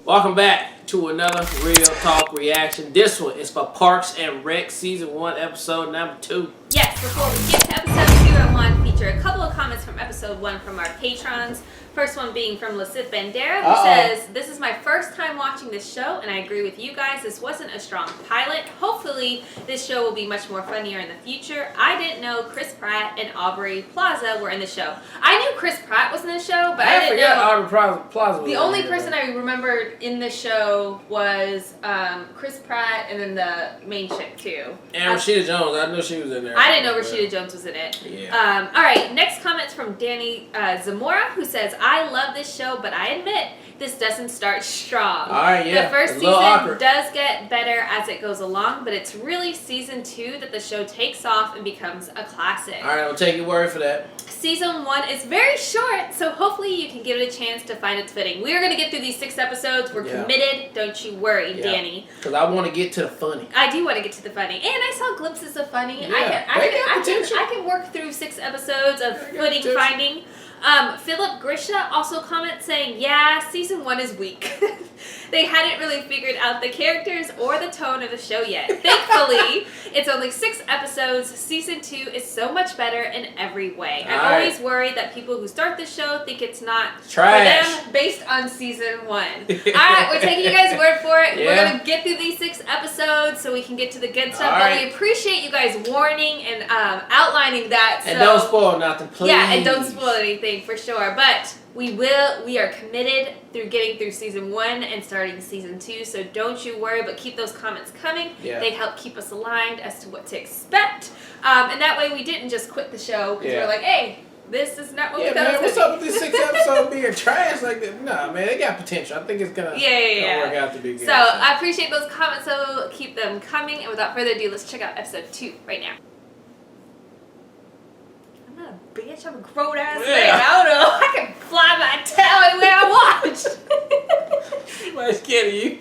Welcome back to another Real Talk reaction. This one is for Parks and Rec Season 1, Episode number 2. Yes, before we get to Episode 2, I want to feature a couple of comments from Episode 1 from our patrons. First one being from Lasith Bandera, who says, "This is my first time watching this show, and I agree with you guys. This wasn't a strong pilot. Hopefully, this show will be much more funnier in the future. I didn't know Chris Pratt and Aubrey Plaza were in the show. I knew Chris Pratt was in the show, but I didn't know Aubrey Plaza was the only person I remembered in the show was Chris Pratt, and then the main chick too. And Rashida Jones, I knew she was in there. I didn't know Rashida Jones was in it. Yeah. All right, next comment's from Danny Zamora, who says, "I love this show, but I admit this doesn't start strong. All right, yeah. The first season does get better as it goes along, but it's really Season 2 that the show takes off and becomes a classic. All right, I'll take your word for that. Season 1 is very short, so hopefully you can give it a chance to find its footing. We are going to get through these 6 episodes. We're committed. Don't you worry, Danny. Because I want to get to the funny. I do want to get to the funny. And I saw glimpses of funny. Yeah, I can work through 6 episodes of footing finding. Philip Grisha also comments saying, "Yeah, Season 1 is weak. They hadn't really figured out the characters or the tone of the show yet. Thankfully, it's only 6 episodes. Season 2 is so much better in every way. I'm always worried that people who start the show think it's not trash for them based on Season 1. Alright, we're taking you guys' word for it. We're going to get through these 6 episodes so we can get to the good stuff. But we appreciate you guys warning and outlining that. And don't spoil nothing, please. Yeah, and don't spoil anything for sure. But we are committed through getting through Season 1 and starting Season 2, so don't you worry, but keep those comments coming. They help keep us aligned as to what to expect. And that way we didn't just quit the show because we're like, hey, this is not what we thought it was. What's up with these 6 episodes being trash like that? Nah, man, they got potential. I think it's gonna work out to be good. So I appreciate those comments, so keep them coming. And without further ado, let's check out Episode 2 right now. I'm not a bitch, I'm a grown ass man. I don't know. I can fly my tail anywhere I want. Somebody's scared of you.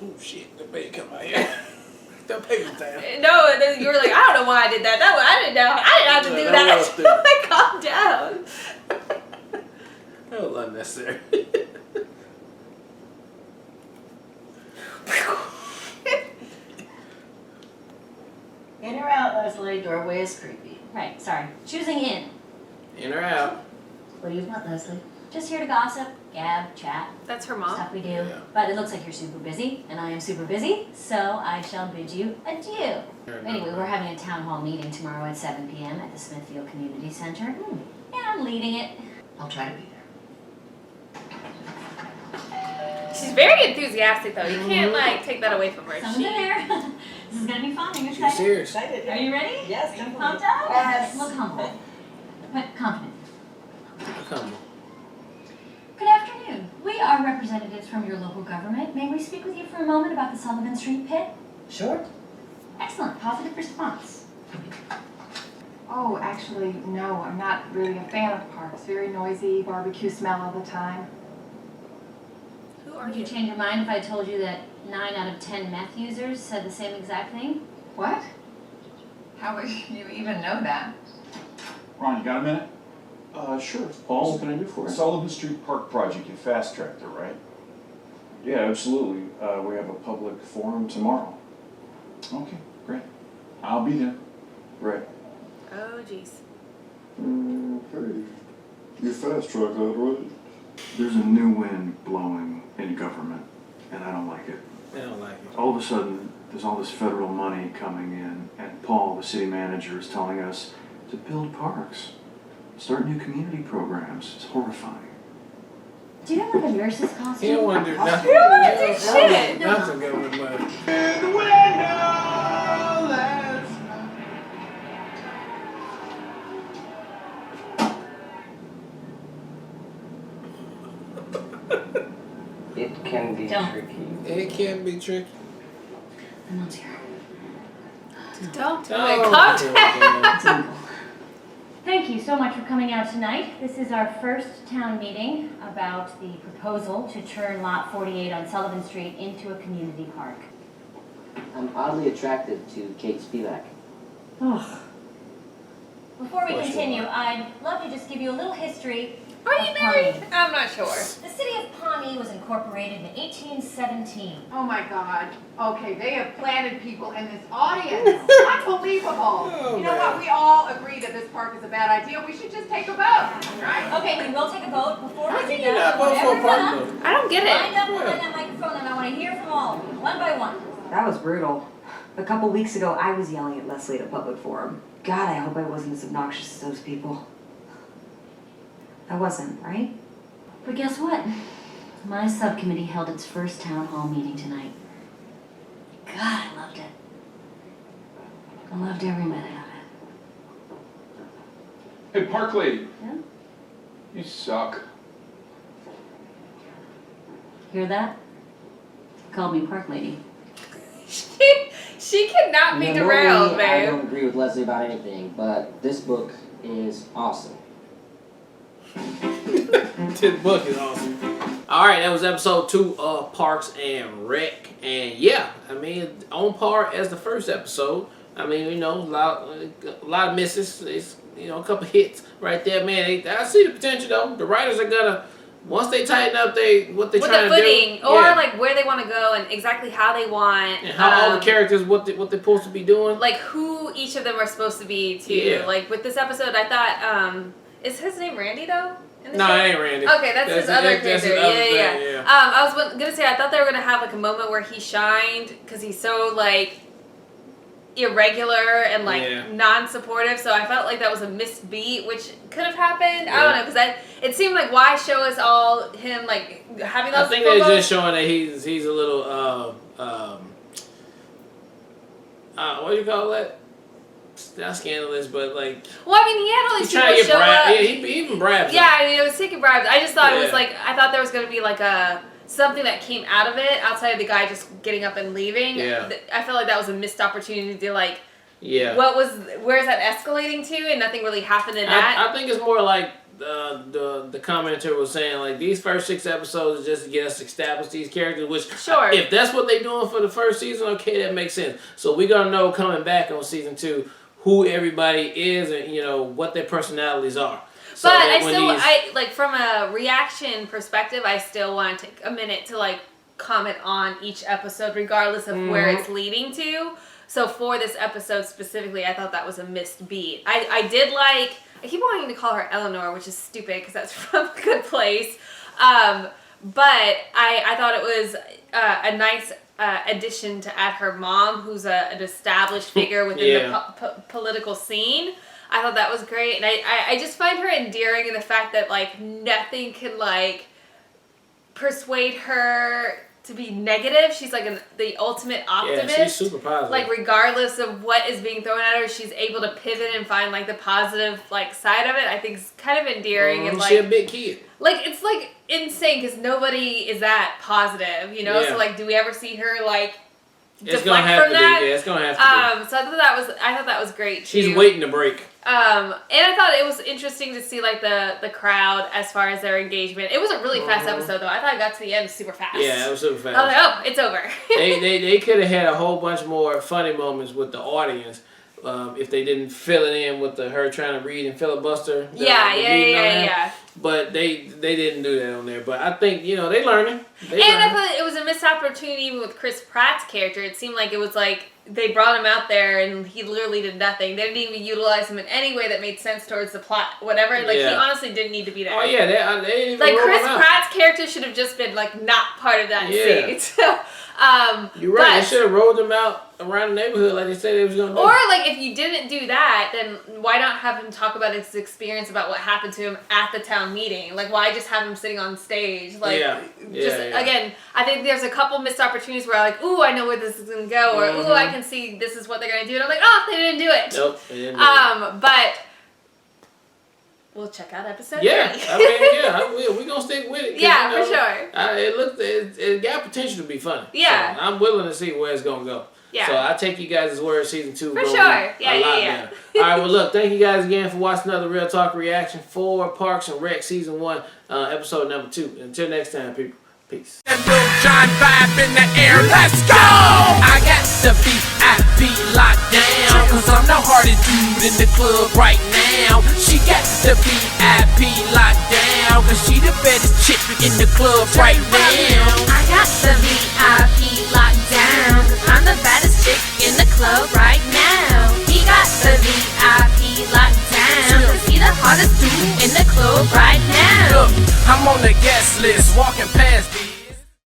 Oh shit, the baby come out here. The baby's down. No, and then you were like, I don't know why I did that. I didn't know. I didn't have to do that. Calm down. That was unnecessary. In or out, Leslie? Doorway is creepy. Right, sorry. Choosing in. In or out? What do you want, Leslie? Just here to gossip, gab, chat. That's her mom. Stuff we do. But it looks like you're super busy, and I am super busy, so I shall bid you adieu. Anyway, we're having a town hall meeting tomorrow at 7 p.m. at the Smithfield Community Center. Yeah, I'm leading it. I'll try to be there. She's very enthusiastic, though. You can't, take that away from her. Someone's in there. This is going to be fun. Are you She's excited? serious. Excited. Are you ready? Yes, Are you definitely. pumped up? Yes. Look humble. But confident. Come. Good afternoon. We are representatives from your local government. May we speak with you for a moment about the Sullivan Street pit? Sure. Excellent. Positive response. Oh, actually, no, I'm not really a fan of parks. Very noisy, barbecue smell all the time. Who are Would you? you change your mind if I told you that 9 out of 10 meth users said the same exact thing? What? How would you even know that? Ron, you got a minute? Sure. Paul, what can I do for you? Sullivan Street Park project, you fast-tracked it, right? Yeah, absolutely. We have a public forum tomorrow. Okay, great. I'll be there. Right. Oh, jeez. Okay. You fast track that, right? There's a new wind blowing in government, and I don't like it. They don't like it. All of a sudden, there's all this federal money coming in, and Paul, the city manager, is telling us to build parks, start new community programs. It's horrifying. Do you have like a nurse's costume? He don't want to do nothing. You don't want to do shit. Nothing good with money. It can be Don't. tricky. It can be tricky. Someone's here. Don't do it. Oh, Calm down. Thank you so much for coming out tonight. This is our first town meeting about the proposal to turn Lot 48 on Sullivan Street into a community park. I'm oddly attracted to Kate Spivak. Oh, before we Of course you continue, are. I'd love to just give you a little history Are you of married? Pawnee. I'm not sure. The city of Pawnee was incorporated in 1817. Oh my God. Okay, they have planted people in this audience. Unbelievable. Oh, You know man. what? We all agree that this park is a bad idea. We should just take a vote, right? Okay, we will take a vote before How we can do you not that. vote for a park Everyone, vote? I don't get lined it. up behind that microphone, and I want to hear from all of you, one by one. That was brutal. A couple weeks ago, I was yelling at Leslie at a public forum. God, I hope I wasn't as obnoxious as those people. I wasn't, right? But guess what? My subcommittee held its first town hall meeting tonight. God, I loved it. I loved every minute of it. Hey, Park Lady. Yeah? You suck. Hear that? Called me Park Lady. She cannot be You know, derailed, normally I babe. don't agree with Leslie about anything, but this book is awesome. This book is awesome. All right, that was episode 2 of Parks and Rec, and yeah, I mean, on par as the first episode. I mean, you know, a lot of misses. It's, you know, a couple hits right there, man. I see the potential though. The writers are gonna, once they tighten up what they're With trying the to footing, do, or yeah. like where they want to go and exactly how they want. And how all the characters, what they're supposed to be doing. Like who each of them are supposed to be too. Yeah. Like with this episode, I thought, is his name Randy though? In the No, show? it ain't Randy. Okay, that's his other that's his character. other Yeah. thing, yeah. I was gonna say I thought they were gonna have like a moment where he shined because he's so like irregular and like Yeah. non-supportive. So I felt like that was a missed beat, which could have happened. I Yeah. don't know because it seemed like why show us all him like having those. I think they're promos? just showing that he's a little what do you call that? Not scandalous, but like Well, I mean, he had all he's these trying to people get show bribed. up. Yeah, he even bribes. Yeah, I mean, it was taking bribes. I just thought it was Yeah. like I thought there was gonna be like a something that came out of it outside of the guy just getting up and leaving. Yeah. I felt like that was a missed opportunity to like. Yeah. Where's that escalating to, and nothing really happened in that. I think it's more like the commenter was saying, like these first 6 episodes is just to get us established these characters. Which Sure. if that's what they're doing for the first season, okay, that makes sense. So we're gonna know coming back on season 2 who everybody is and you know what their personalities are. So But that I when still, these- like from a reaction perspective, I still want to take a minute to like comment on each episode, regardless of where it's leading to. So for this episode specifically, I thought that was a missed beat. I did like. I keep wanting to call her Eleanor, which is stupid because that's from A Good Place. But I thought it was a nice addition to add her mom, who's an established figure within the political scene. I thought that was great, and I just find her endearing in the fact that like nothing can like persuade her to be negative. She's like the ultimate optimist. Yeah, she's super positive. Like regardless of what is being thrown at her, she's able to pivot and find like the positive like side of it. I think it's kind of endearing and like she a big kid. Like it's like insane because nobody is that positive, you know. Yeah. So like, do we ever see her like It's deflect gonna have from to that? be. Yeah, it's gonna have to be. So I thought that was great too. She's waiting to break. And I thought it was interesting to see like the crowd as far as their engagement. It was a really fast episode though. I thought it got to the end super fast. Yeah, it was super fast. I was like, oh, it's over. they could have had a whole bunch more funny moments with the audience if they didn't fill it in with her trying to read and filibuster. the meeting on there. Yeah. But they didn't do that on there. But I think they learning. I thought it was a missed opportunity even with Chris Pratt's character. It seemed like it was like they brought him out there and he literally did nothing. They didn't even utilize him in any way that made sense towards the plot, whatever. Like he honestly didn't need to be there. Oh yeah, they didn't even like roll Chris him out. Pratt's character should have just been like not part of that scene. So, You're right. They should have rolled him out around the neighborhood like they said they was gonna do. Or like if you didn't do that, then why not have him talk about his experience about what happened to him at the town meeting? Like why just have him sitting on stage? Like again, I think there's a couple missed opportunities where I'm like, ooh, I know where this is gonna go, or ooh, I can see this is what they're gonna do, and I'm like, oh, they didn't do it. Nope, they didn't do it. But we'll check out episode 3. We're gonna stick with it. Yeah, for sure. It got potential to be funny. Yeah. So I'm willing to see where it's gonna go. Yeah. So I take you guys' word. Season 2 For gonna sure. be Yeah. a lot better. All right. Well, look. Thank you guys again for watching another Real Talk reaction for Parks and Rec Season 1, episode number 2. Until next time, people. Peace. John vibe in the air, let's go! I got the VIP locked down, cause I'm the hardest dude in the club right now. She got the VIP locked down, cause she the baddest chick in the club right now. I got the VIP locked down, cause I'm the baddest chick in the club right now. He got the VIP locked down, cause he the hottest dude in the club right now. Look, I'm on the guest list, walking past